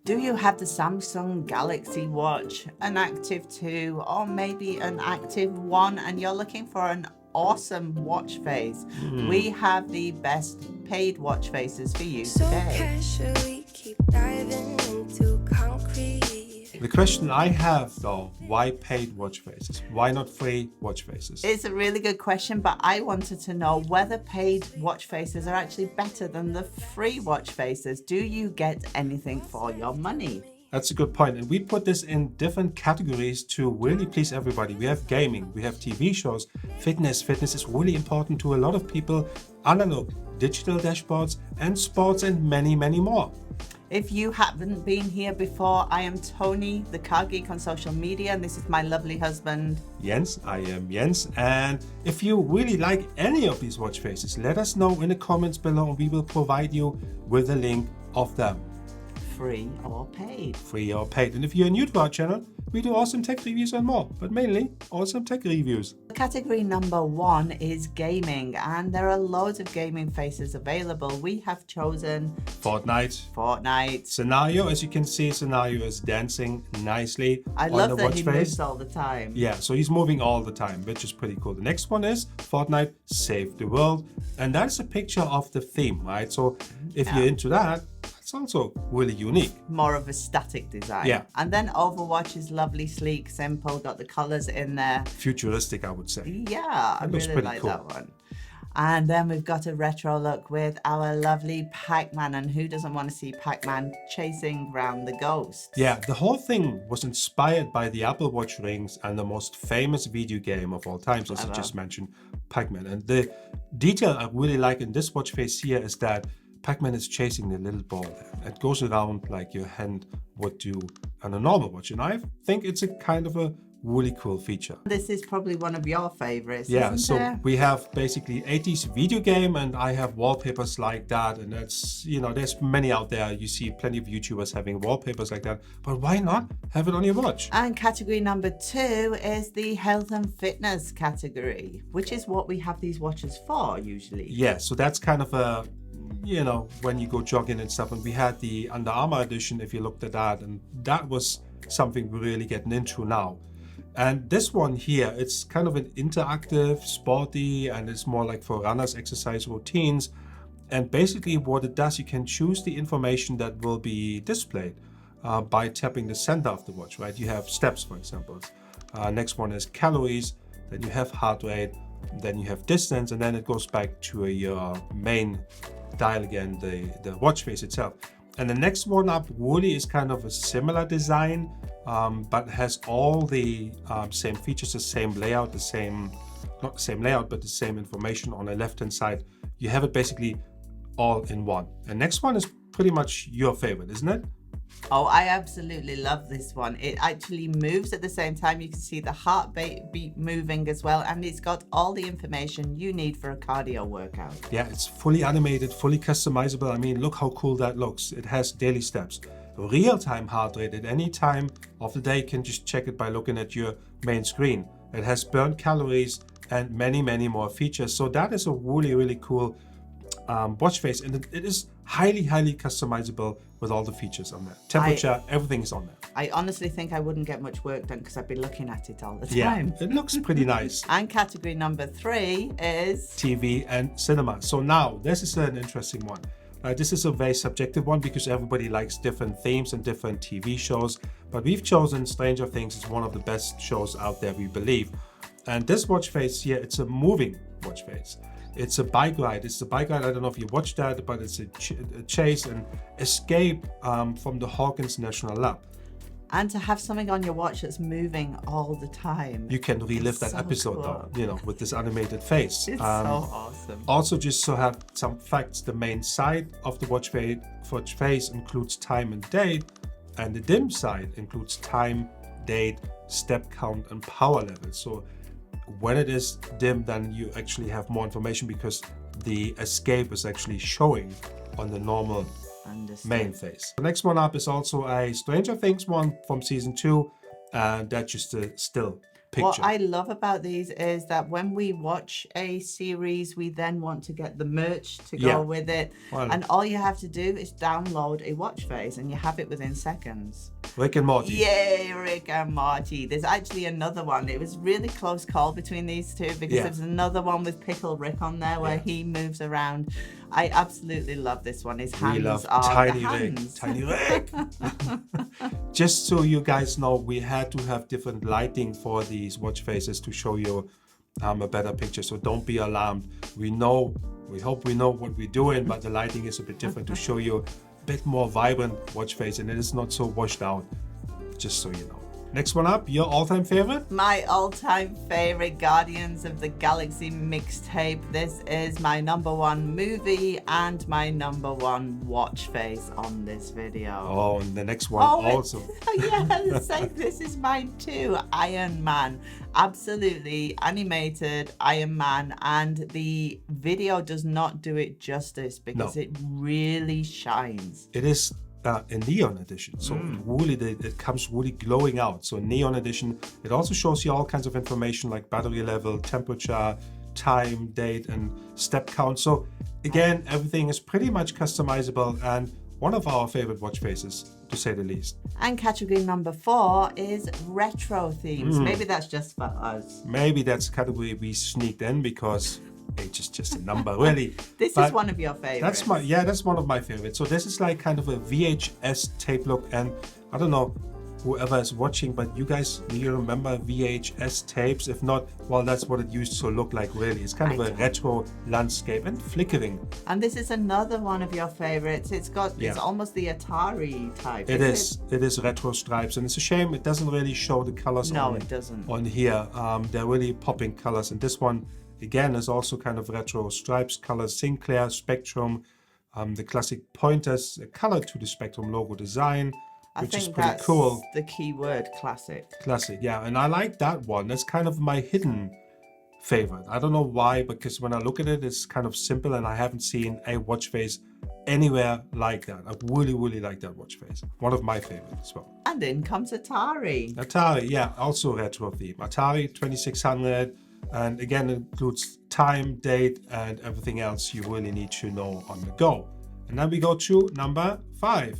Do you have the Samsung Galaxy Watch, an Active 2 or maybe an Active 1 and you're looking for an awesome watch face? We have the best paid watch faces for you So today. casually keep diving into concrete. The question I have though, why paid watch faces? Why not free watch faces? It's a really good question, but I wanted to know whether paid watch faces are actually better than the free watch faces. Do you get anything for your money? That's a good point. And we put this in different categories to really please everybody. We have gaming, we have TV shows, fitness. Fitness is really important to a lot of people. Analog, digital dashboards, and sports, and many, many more. If you haven't been here before, I am Tony, the Car Geek on social media, and this is my lovely husband. Jens, I am Jens. And if you really like any of these watch faces, let us know in the comments below and we will provide you with a link of them. Free or paid. Free or paid. And if you're new to our channel, we do awesome tech reviews and more, but mainly awesome tech reviews. Category number 1 is gaming, and there are loads of gaming faces available. We have chosen Fortnite. Scenario, as you can see, Scenario is dancing nicely I on love the that watch he face. moves all the time. Yeah, so he's moving all the time, which is pretty cool. The next one is Fortnite Save the World. And that's a picture of the theme, right? So if you're into that, it's also really unique. More of a static design. Yeah. And then Overwatch is lovely, sleek, simple, got the colors in there. Futuristic, I would say. Yeah, I looks really pretty like cool. that one. And then we've got a retro look with our lovely Pac-Man, and who doesn't want to see Pac-Man chasing around the ghost? Yeah, the whole thing was inspired by the Apple Watch rings and the most famous video game of all times, as I just mentioned, Pac-Man. And the detail I really like in this watch face here is that Pac-Man is chasing the little ball. It goes around like your hand would do on a normal watch. And I think it's a kind of a really cool feature. This is probably one of your favorites, Yeah, isn't so it? we have basically 80s video game, and I have wallpapers like that. And that's, you know, there's many out there. You see plenty of YouTubers having wallpapers like that. But why not have it on your watch? And category number 2 is the health and fitness category, which is what we have these watches for usually. Yeah, so that's kind of a, you know, when you go jogging and stuff. And we had the Under Armour edition, if you looked at that, and that was something we're really getting into now. And this one here, it's kind of an interactive, sporty, and it's more like for runners' exercise routines. And basically what it does, you can choose the information that will be displayed by tapping the center of the watch, right? You have steps, for example. Next one is calories, then you have heart rate, then you have distance, and then it goes back to your main dial again, the watch face itself. And the next one up really is kind of a similar design, but has all the same features, the same layout, the same, not the same layout, but the same information on the left-hand side. You have it basically all in one. And next one is pretty much your favorite, isn't it? Oh, I absolutely love this one. It actually moves at the same time. You can see the heartbeat moving as well, and it's got all the information you need for a cardio workout. Yeah, it's fully animated, fully customizable. I mean, look how cool that looks. It has daily steps, real-time heart rate at any time of the day. You can just check it by looking at your main screen. It has burned calories and many, many more features. So that is a really, really cool watch face, and it is highly, highly customizable with all the features on there. Temperature, everything is on there. I honestly think I wouldn't get much work done because I'd be looking at it all the Yeah, time. it looks pretty nice. And category number 3 is TV and cinema. So now this is an interesting one. This is a very subjective one because everybody likes different themes and different TV shows, but we've chosen Stranger Things as one of the best shows out there, we believe. And this watch face here, it's a moving watch face. It's a bike ride. It's a bike ride. I don't know if you watched that, but it's a chase and escape from the Hawkins National Lab. And to have something on your watch that's moving all the time. You can relive that so episode cool. though, you know, with this animated face. It's so awesome. Also, just to have some facts, the main side of the watch face includes time and date, and the dim side includes time, date, step count, and power level. So when it is dim, then you actually have more information because the escape is actually showing on the normal main face. The next one up is also a Stranger Things one from season 2, and that's just a still. picture. What I love about these is that when we watch a series, we then want to get the merch to go Yeah. with it. Well- And all you have to do is download a watch face and you have it within seconds. Rick and Morty. Yay, Rick and Morty. There's actually another one. It was really close call between these two because Yeah. there's another one with Pickle Rick on there where Yeah. he moves around. I absolutely love this one. His hands We love are Tiny the Rick. hands. Tiny Rick. Just so you guys know, we had to have different lighting for these watch faces to show you a better picture. So don't be alarmed. We hope we know what we're doing, but the lighting is a bit different to show you a bit more vibrant watch face, and it is not so washed out. Just so you know. Next one up, your all-time favorite? My all-time favorite Guardians of the Galaxy mixtape. This is my #1 movie and my #1 watch face on this video. Oh, and the next one also. Yeah, say this is mine too. Iron Man. Absolutely animated Iron Man, and the video does not do it justice because No. it really shines. It is a neon edition, so really it comes really glowing out. So neon edition. It also shows you all kinds of information like battery level, temperature, time, date, and step count. So again, everything is pretty much customizable and one of our favorite watch faces, to say the least. And category #4 is retro themes. Maybe that's just for us. Maybe that's a category we sneaked in because age is just a number, really. This But is one of your favorites. that's one of my favorites. So this is like kind of a VHS tape look, and I don't know whoever is watching, but you guys, do you remember VHS tapes? If not, well, that's what it used to look like, really. It's kind of a retro landscape and flickering. And this is another one of your favorites. It's Yeah. almost the Atari type. It is retro stripes, and it's a shame it doesn't really show the colors No, it doesn't. on here. They're really popping colors, and this one again is also kind of retro stripes colors. Sinclair, Spectrum, the classic pointers, a color to the Spectrum logo design, I which is think pretty that's cool. the key word, classic. Classic, yeah, and I like that one. That's kind of my hidden favorite. I don't know why, because when I look at it, it's kind of simple, and I haven't seen a watch face anywhere like that. I really, really like that watch face. One of my favorites as well. And in comes Atari. Atari, yeah, also retro theme. Atari 2600, and again, it includes time, date, and everything else you really need to know on the go. And then we go to #5.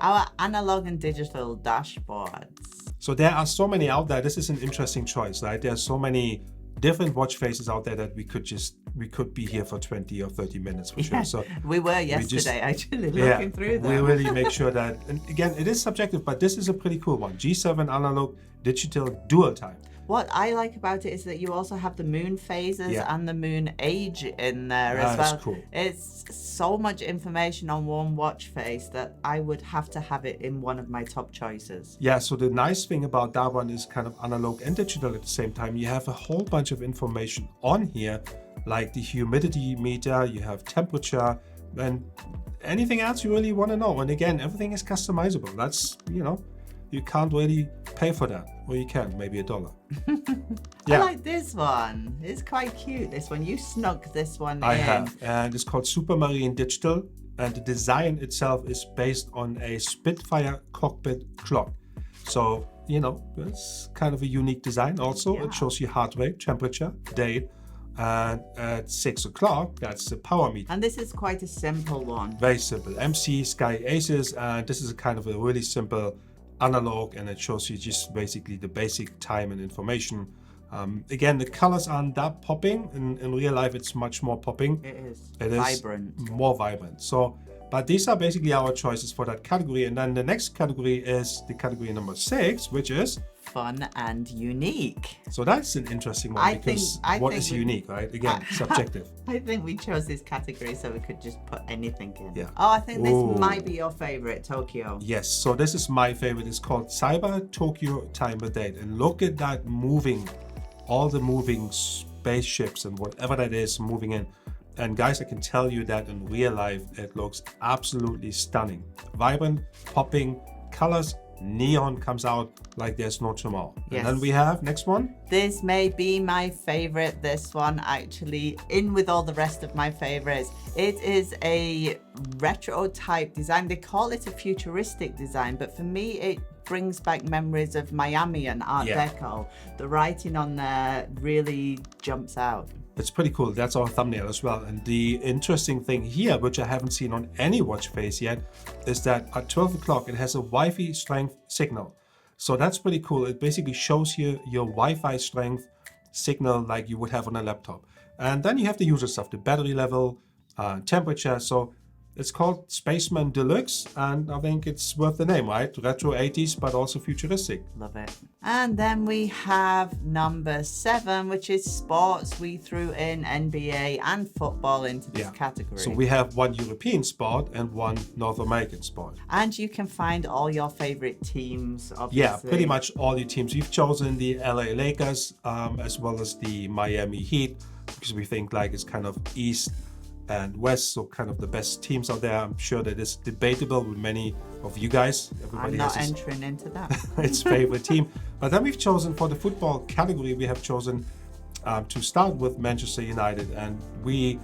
Our analog and digital dashboards. So there are so many out there. This is an interesting choice, right? There are so many different watch faces out there that we could be here for 20 or 30 minutes for sure. So We were yesterday actually looking through we them. really make sure that, and again, it is subjective, but this is a pretty cool one. G7 analog digital dual time. What I like about it is that you also have the moon phases Yeah. and the moon age in there as That's well. cool. It's so much information on one watch face that I would have to have it in one of my top choices. Yeah, so the nice thing about that one is kind of analog and digital at the same time. You have a whole bunch of information on here, like the humidity meter, you have temperature, and anything else you really want to know. And again, everything is customizable. That's, you can't really pay for that. Or you can, maybe $1. I like this one. It's quite cute, this one. You snuck this one in. I have, and it's called Supermarine Digital, and the design itself is based on a Spitfire cockpit clock. So, it's kind of a unique design also. Yeah. It shows you heart rate, temperature, date, and at 6 o'clock, that's the power meter. And this is quite a simple one. Very simple. MC, Sky, Aces, and this is a kind of a really simple analog, and it shows you just basically the basic time and information. Again, the colors aren't that popping. In real life, it's much more popping. It is It is vibrant. more vibrant. So, but these are basically our choices for that category. And then the next category is the category #6, which is, Fun and unique. so that's an interesting one I because think what is we- unique, right? Again, subjective. I think we chose this category so we could just put anything in. Yeah. Oh, I think this Ooh. might be your favorite, Tokyo. Yes, so this is my favorite. It's called Cyber Tokyo Time of Date. And look at that all the moving spaceships and whatever that is moving in. And guys, I can tell you that in real life, it looks absolutely stunning. Vibrant, popping, colors neon comes out like there's no tomorrow. Yes. And then we have next one. This may be my favorite, this one actually, in with all the rest of my favorites. It is a retro type design. They call it a futuristic design, but for me it brings back memories of Miami and Art Deco. The writing on there really jumps out. It's pretty cool. That's our thumbnail as well. And the interesting thing here, which I haven't seen on any watch face yet, is that at 12 o'clock it has a Wi-Fi strength signal. So that's pretty cool. It basically shows you your Wi-Fi strength signal like you would have on a laptop. And then you have the user stuff, the battery level, temperature. So it's called Spaceman Deluxe, and I think it's worth the name, right? Retro 80s, but also futuristic. Love it. And then we have number 7, which is sports. We threw in NBA and football into this category. So we have one European sport and one North American sport. And you can find all your favorite teams, obviously. Yeah, pretty much all your teams. We've chosen the LA Lakers as well as the Miami Heat, because we think like it's kind of East and West, so kind of the best teams out there. I'm sure that is debatable with many of you guys. Everybody I'm not has entering into that. its favorite team. But then we've chosen for the football category, we have chosen to start with Manchester United. And we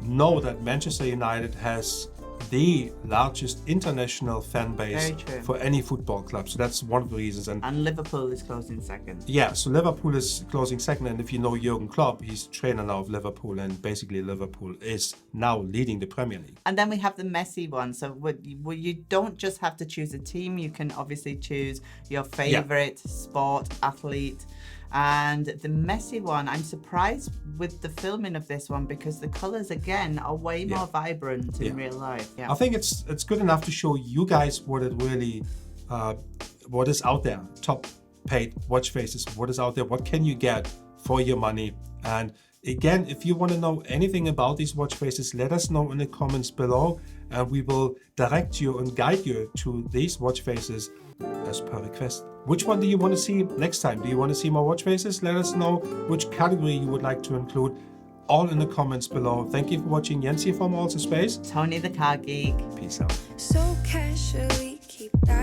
know that Manchester United has the largest international fan base for any football club. So that's one of the reasons. And Liverpool is closing second. Yeah, so Liverpool is closing second. And if you know Jurgen Klopp, he's trainer now of Liverpool. And basically Liverpool is now leading the Premier League. And then we have the Messi one. So you don't just have to choose a team. You can obviously choose your favorite sport, athlete. And the Messi one, I'm surprised with the filming of this one because the colors again are way more vibrant in real life. Yeah. I think it's good enough to show you guys what it really, what is out there. Top paid watch faces, what is out there, what can you get for your money. And again, if you want to know anything about these watch faces, let us know in the comments below, and we will direct you and guide you to these watch faces as per request. Which one do you want to see next time? Do you want to see more watch faces? Let us know which category you would like to include, all in the comments below. Thank you for watching. Jens here from Also Space. Tony the Car Geek. Peace out. So casually keep diving